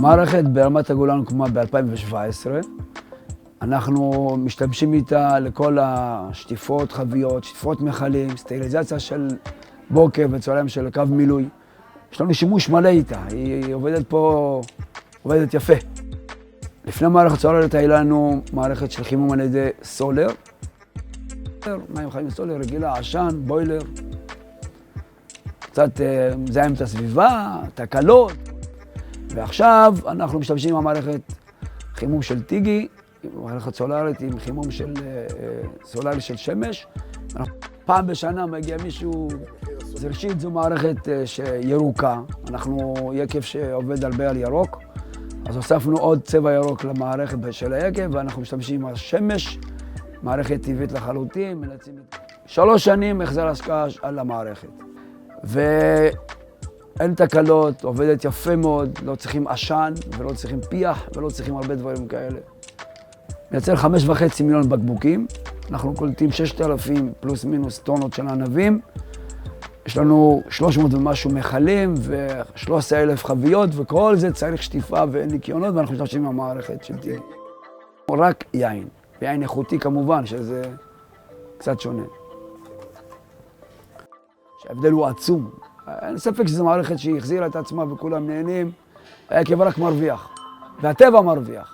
המערכת ברמת הגולן הוקמה ב-2017. אנחנו משתמשים איתה לכל השטיפות חביות, שטיפות מכלים, סטריליזציה של בוקר וצהריים של קו מילוי. יש לנו שימוש מלא איתה, היא עובדת פה, עובדת יפה. לפני מערכת סולרית היה לנו מערכת של חימום על ידי סולר. מים חיים סולר, רגילה, עשן, בוילר. קצת מזהם את הסביבה, תקלות. ועכשיו אנחנו משתמשים במערכת חימום של טיגי, מערכת סולרית עם חימום של סולרי של שמש. פעם בשנה מגיע מישהו, אז ראשית זו מערכת ירוקה. אנחנו יקב שעובד הרבה על ירוק, אז הוספנו עוד צבע ירוק למערכת של היקב, ואנחנו משתמשים על שמש, מערכת טבעית לחלוטין. 3 שנים החזר השקעה על המערכת. אין תקלות, עובדת יפה מאוד, לא צריכים עשן ולא צריכים פיח ולא צריכים הרבה דברים כאלה. מייצר 5.5 מיליון בקבוקים, אנחנו קולטים 6,000 פלוס מינוס טונות של ענבים, יש לנו 300 ומשהו מכלים ו13,000 חביות, וכל זה צריך שטיפה ואין ניקיונות, ואנחנו משתמשים במערכת של טיגי. רק יין, ויין איכותי כמובן, שזה קצת שונה. שההבדל הוא עצום. אין ספק שזו מערכת שהיא החזירה את עצמה וכולם נהנים, היקב רק מרוויח, והטבע מרוויח.